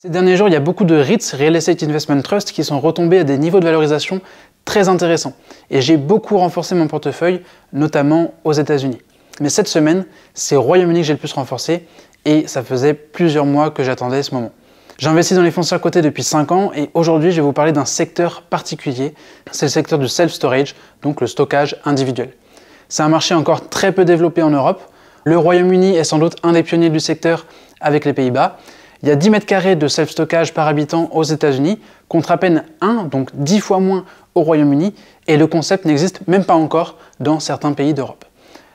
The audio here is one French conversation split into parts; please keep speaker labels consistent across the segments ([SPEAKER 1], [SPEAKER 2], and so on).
[SPEAKER 1] Ces derniers jours, il y a beaucoup de REITs, Real Estate Investment Trust, qui sont retombés à des niveaux de valorisation très intéressants. Et j'ai beaucoup renforcé mon portefeuille, notamment aux États-Unis. Mais cette semaine, c'est au Royaume-Uni que j'ai le plus renforcé, et ça faisait plusieurs mois que j'attendais ce moment. J'investis dans les foncières cotées depuis 5 ans, et aujourd'hui, je vais vous parler d'un secteur particulier. C'est le secteur du self-storage, donc le stockage individuel. C'est un marché encore très peu développé en Europe. Le Royaume-Uni est sans doute un des pionniers du secteur avec les Pays-Bas. Il y a 10 mètres carrés de self-stockage par habitant aux États-Unis, contre à peine 1, donc 10 fois moins au Royaume-Uni, et le concept n'existe même pas encore dans certains pays d'Europe.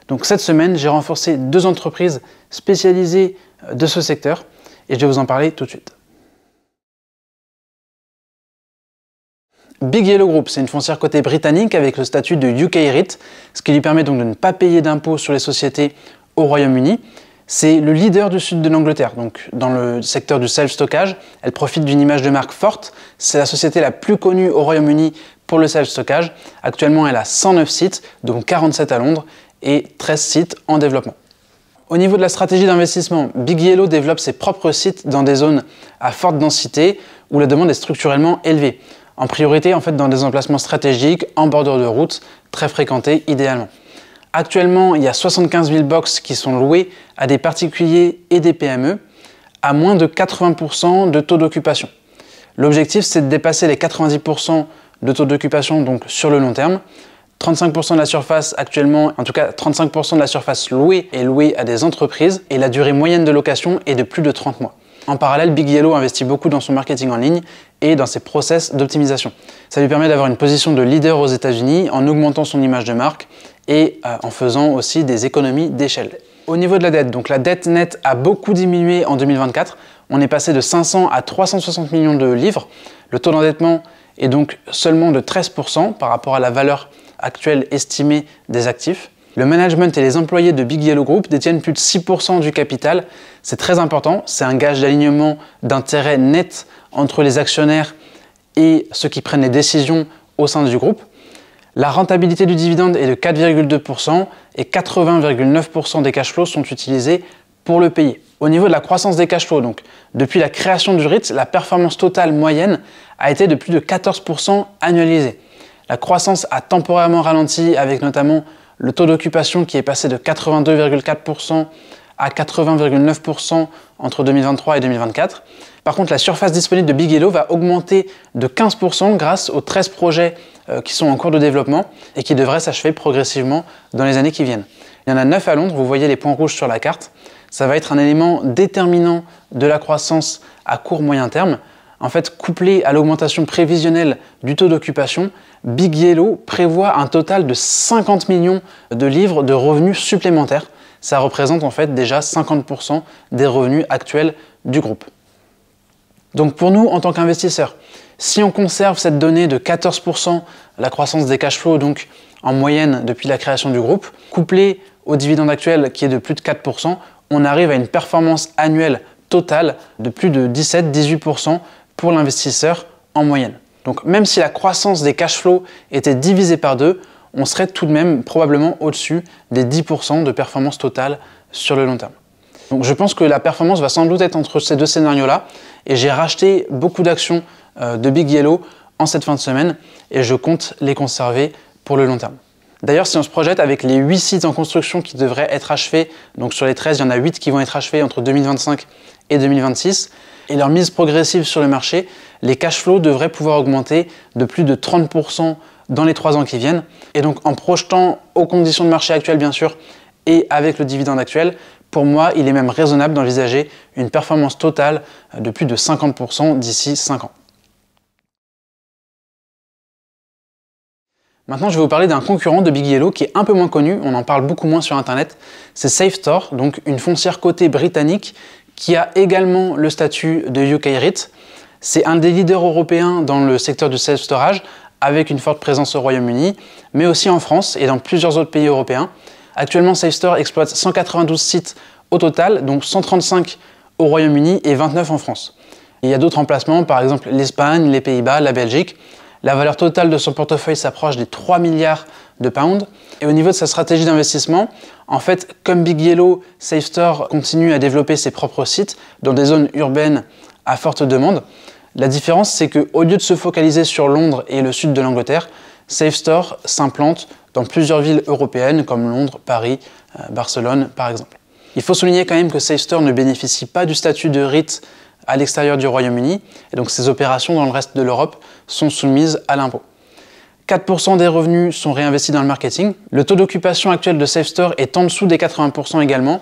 [SPEAKER 1] Donc cette semaine, j'ai renforcé 2 entreprises spécialisées de ce secteur, et je vais vous en parler tout de suite. Big Yellow Group, c'est une foncière cotée britannique avec le statut de UK REIT, ce qui lui permet donc de ne pas payer d'impôts sur les sociétés au Royaume-Uni. C'est le leader du sud de l'Angleterre, donc dans le secteur du self-stockage. Elle profite d'une image de marque forte. C'est la société la plus connue au Royaume-Uni pour le self-stockage. Actuellement, elle a 109 sites, dont 47 à Londres, et 13 sites en développement. Au niveau de la stratégie d'investissement, Big Yellow développe ses propres sites dans des zones à forte densité où la demande est structurellement élevée. En priorité, en fait, dans des emplacements stratégiques, en bordure de route, très fréquentés idéalement. Actuellement, il y a 75 000 box qui sont louées à des particuliers et des PME à moins de 80% de taux d'occupation. L'objectif, c'est de dépasser les 90% de taux d'occupation donc sur le long terme. 35% de la surface actuellement, en tout cas 35% de la surface louée est louée à des entreprises et la durée moyenne de location est de plus de 30 mois. En parallèle, Big Yellow investit beaucoup dans son marketing en ligne et dans ses process d'optimisation. Ça lui permet d'avoir une position de leader aux États-Unis en augmentant son image de marque et en faisant aussi des économies d'échelle. Au niveau de la dette, donc la dette nette a beaucoup diminué en 2024. On est passé de 500 à 360 millions de livres. Le taux d'endettement est donc seulement de 13% par rapport à la valeur actuelle estimée des actifs. Le management et les employés de Big Yellow Group détiennent plus de 6% du capital. C'est très important, c'est un gage d'alignement d'intérêt net entre les actionnaires et ceux qui prennent les décisions au sein du groupe. La rentabilité du dividende est de 4,2% et 80,9% des cash flows sont utilisés pour le payer. Au niveau de la croissance des cash flows, donc depuis la création du REIT, la performance totale moyenne a été de plus de 14% annualisée. La croissance a temporairement ralenti avec notamment le taux d'occupation qui est passé de 82,4% à 80,9% entre 2023 et 2024. Par contre, la surface disponible de Big Yellow va augmenter de 15% grâce aux 13 projets qui sont en cours de développement et qui devraient s'achever progressivement dans les années qui viennent. Il y en a 9 à Londres, vous voyez les points rouges sur la carte. Ça va être un élément déterminant de la croissance à court-moyen terme. En fait, couplé à l'augmentation prévisionnelle du taux d'occupation, Big Yellow prévoit un total de 50 millions de livres de revenus supplémentaires. Ça représente en fait déjà 50% des revenus actuels du groupe. Donc pour nous, en tant qu'investisseurs, si on conserve cette donnée de 14%, la croissance des cash flows donc en moyenne depuis la création du groupe, couplé au dividende actuel qui est de plus de 4%, on arrive à une performance annuelle totale de plus de 17-18% pour l'investisseur en moyenne. Donc même si la croissance des cash flows était divisée par 2, on serait tout de même probablement au-dessus des 10% de performance totale sur le long terme. Donc je pense que la performance va sans doute être entre ces 2 scénarios-là et j'ai racheté beaucoup d'actions de Big Yellow en cette fin de semaine et je compte les conserver pour le long terme. D'ailleurs, si on se projette avec les 8 sites en construction qui devraient être achevés, donc sur les 13, il y en a 8 qui vont être achevés entre 2025 et 2026, et leur mise progressive sur le marché, les cash flows devraient pouvoir augmenter de plus de 30% dans les 3 ans qui viennent. Et donc en projetant aux conditions de marché actuelles bien sûr, et avec le dividende actuel, pour moi, il est même raisonnable d'envisager une performance totale de plus de 50% d'ici 5 ans. Maintenant, je vais vous parler d'un concurrent de Big Yellow qui est un peu moins connu, on en parle beaucoup moins sur Internet. C'est Safestore, donc une foncière cotée britannique qui a également le statut de UK REIT. C'est un des leaders européens dans le secteur du self-storage, avec une forte présence au Royaume-Uni, mais aussi en France et dans plusieurs autres pays européens. Actuellement, Safestore exploite 192 sites au total, donc 135 au Royaume-Uni et 29 en France. Il y a d'autres emplacements, par exemple l'Espagne, les Pays-Bas, la Belgique. La valeur totale de son portefeuille s'approche des 3 milliards de pounds. Et au niveau de sa stratégie d'investissement, en fait, comme Big Yellow, Safestore continue à développer ses propres sites dans des zones urbaines à forte demande. La différence, c'est qu'au lieu de se focaliser sur Londres et le sud de l'Angleterre, SafeStore s'implante dans plusieurs villes européennes comme Londres, Paris, Barcelone par exemple. Il faut souligner quand même que SafeStore ne bénéficie pas du statut de REIT à l'extérieur du Royaume-Uni et donc ses opérations dans le reste de l'Europe sont soumises à l'impôt. 4% des revenus sont réinvestis dans le marketing. Le taux d'occupation actuel de SafeStore est en dessous des 80% également.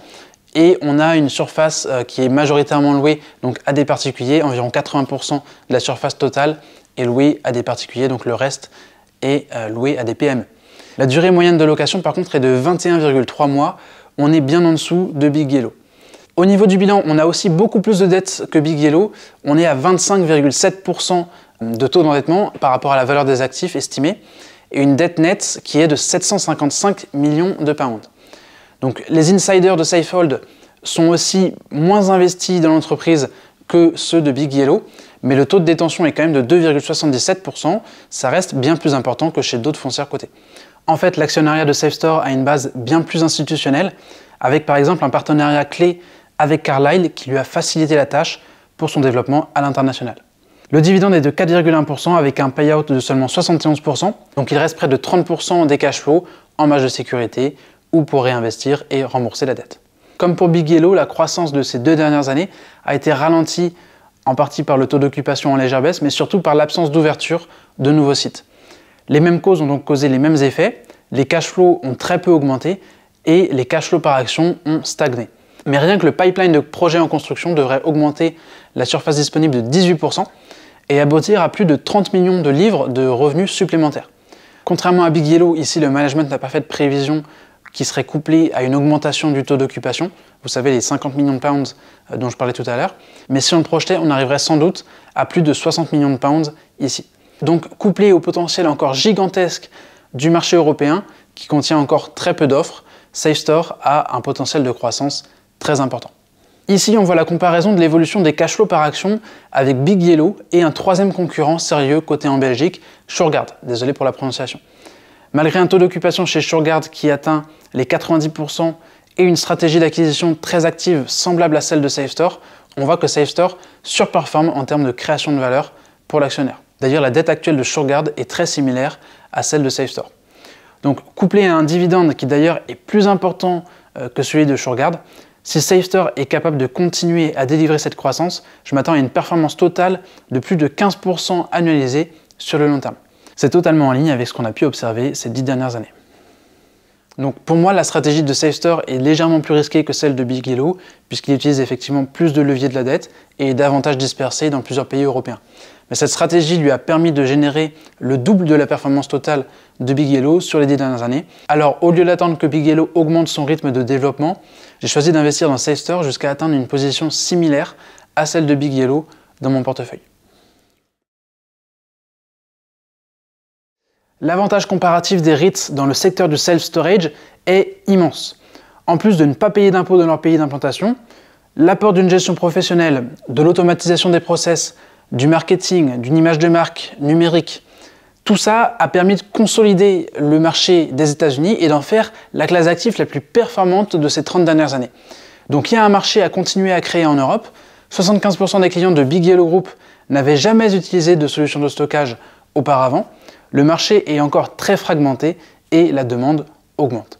[SPEAKER 1] Et on a une surface qui est majoritairement louée donc à des particuliers. Environ 80% de la surface totale est louée à des particuliers, donc le reste est loué à des PME. La durée moyenne de location par contre est de 21,3 mois. On est bien en dessous de Big Yellow. Au niveau du bilan, on a aussi beaucoup plus de dettes que Big Yellow. On est à 25,7% de taux d'endettement par rapport à la valeur des actifs estimés et une dette nette qui est de 755 millions de pounds. Donc les insiders de Safehold sont aussi moins investis dans l'entreprise que ceux de Big Yellow, mais le taux de détention est quand même de 2,77%, ça reste bien plus important que chez d'autres foncières cotées. En fait, l'actionnariat de SafeStore a une base bien plus institutionnelle, avec par exemple un partenariat clé avec Carlyle qui lui a facilité la tâche pour son développement à l'international. Le dividende est de 4,1% avec un payout de seulement 71%, donc il reste près de 30% des cash flows en marge de sécurité ou pour réinvestir et rembourser la dette. Comme pour Big Yellow, la croissance de ces 2 dernières années a été ralentie en partie par le taux d'occupation en légère baisse, mais surtout par l'absence d'ouverture de nouveaux sites. Les mêmes causes ont donc causé les mêmes effets, les cash flows ont très peu augmenté et les cash flows par action ont stagné. Mais rien que le pipeline de projets en construction devrait augmenter la surface disponible de 18% et aboutir à plus de 30 millions de livres de revenus supplémentaires. Contrairement à Big Yellow, ici le management n'a pas fait de prévision qui serait couplée à une augmentation du taux d'occupation. Vous savez, les 50 millions de pounds dont je parlais tout à l'heure. Mais si on le projetait, on arriverait sans doute à plus de 60 millions de pounds ici. Donc, couplé au potentiel encore gigantesque du marché européen, qui contient encore très peu d'offres, SafeStore a un potentiel de croissance très important. Ici, on voit la comparaison de l'évolution des cash flows par action avec Big Yellow et un troisième concurrent sérieux coté en Belgique, Shurgard. Désolé pour la prononciation. Malgré un taux d'occupation chez Shurgard qui atteint les 90% et une stratégie d'acquisition très active semblable à celle de SafeStore, on voit que SafeStore surperforme en termes de création de valeur pour l'actionnaire. D'ailleurs, la dette actuelle de Shurgard est très similaire à celle de SafeStore. Donc, couplé à un dividende qui d'ailleurs est plus important que celui de Shurgard, si SafeStore est capable de continuer à délivrer cette croissance, je m'attends à une performance totale de plus de 15% annualisée sur le long terme. C'est totalement en ligne avec ce qu'on a pu observer ces 10 dernières années. Donc pour moi, la stratégie de SafeStore est légèrement plus risquée que celle de Big Yellow, puisqu'il utilise effectivement plus de leviers de la dette et est davantage dispersé dans plusieurs pays européens. Mais cette stratégie lui a permis de générer le double de la performance totale de Big Yellow sur les 10 dernières années. Alors au lieu d'attendre que Big Yellow augmente son rythme de développement, j'ai choisi d'investir dans SafeStore jusqu'à atteindre une position similaire à celle de Big Yellow dans mon portefeuille. L'avantage comparatif des REITs dans le secteur du self-storage est immense. En plus de ne pas payer d'impôts dans leur pays d'implantation, l'apport d'une gestion professionnelle, de l'automatisation des process, du marketing, d'une image de marque numérique, tout ça a permis de consolider le marché des États-Unis et d'en faire la classe d'actifs la plus performante de ces 30 dernières années. Donc il y a un marché à continuer à créer en Europe. 75% des clients de Big Yellow Group n'avaient jamais utilisé de solution de stockage auparavant. Le marché est encore très fragmenté et la demande augmente.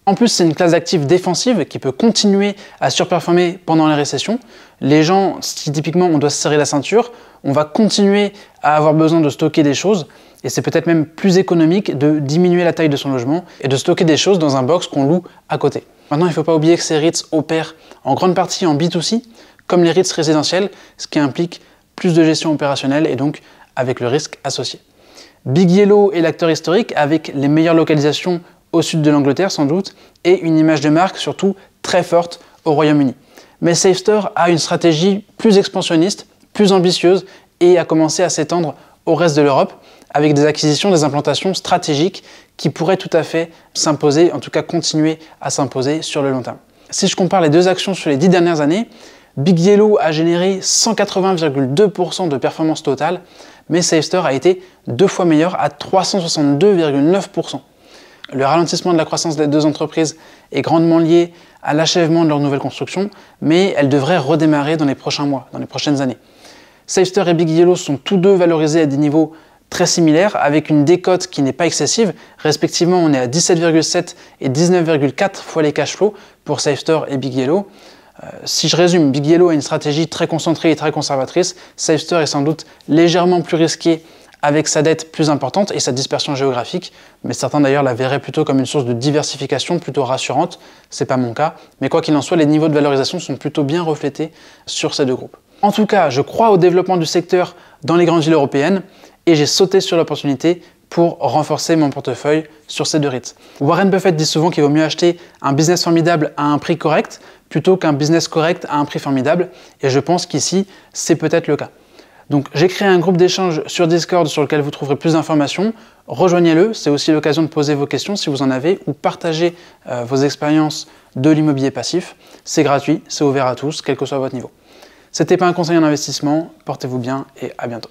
[SPEAKER 1] En plus, c'est une classe d'actifs défensive qui peut continuer à surperformer pendant les récessions. Les gens, si typiquement on doit se serrer la ceinture, on va continuer à avoir besoin de stocker des choses et c'est peut-être même plus économique de diminuer la taille de son logement et de stocker des choses dans un box qu'on loue à côté. Maintenant, il ne faut pas oublier que ces REITs opèrent en grande partie en B2C, comme les REITs résidentiels, ce qui implique plus de gestion opérationnelle et donc avec le risque associé. Big Yellow est l'acteur historique avec les meilleures localisations au sud de l'Angleterre sans doute et une image de marque surtout très forte au Royaume-Uni. Mais SafeStore a une stratégie plus expansionniste, plus ambitieuse et a commencé à s'étendre au reste de l'Europe avec des acquisitions, des implantations stratégiques qui pourraient tout à fait s'imposer, en tout cas continuer à s'imposer sur le long terme. Si je compare les deux actions sur les 10 dernières années, Big Yellow a généré 180,2% de performance totale, mais SafeStore a été 2 fois meilleur à 362,9%. Le ralentissement de la croissance des deux entreprises est grandement lié à l'achèvement de leur nouvelle construction, mais elle devrait redémarrer dans les prochains mois, dans les prochaines années. SafeStar et Big Yellow sont tous deux valorisés à des niveaux très similaires, avec une décote qui n'est pas excessive. Respectivement, on est à 17,7 et 19,4 fois les cash flows pour SafeStar et Big Yellow. Si je résume, Big Yellow a une stratégie très concentrée et très conservatrice. SafeStar est sans doute légèrement plus risqué avec sa dette plus importante et sa dispersion géographique, mais certains d'ailleurs la verraient plutôt comme une source de diversification plutôt rassurante. C'est pas mon cas, mais quoi qu'il en soit, les niveaux de valorisation sont plutôt bien reflétés sur ces deux groupes. En tout cas, je crois au développement du secteur dans les grandes villes européennes et j'ai sauté sur l'opportunité pour renforcer mon portefeuille sur ces deux REITs. Warren Buffett dit souvent qu'il vaut mieux acheter un business formidable à un prix correct plutôt qu'un business correct à un prix formidable, et je pense qu'ici, c'est peut-être le cas. Donc j'ai créé un groupe d'échange sur Discord sur lequel vous trouverez plus d'informations. Rejoignez-le, c'est aussi l'occasion de poser vos questions si vous en avez ou partager vos expériences de l'immobilier passif. C'est gratuit, c'est ouvert à tous, quel que soit votre niveau. C'était pas un conseil en investissement, portez-vous bien et à bientôt.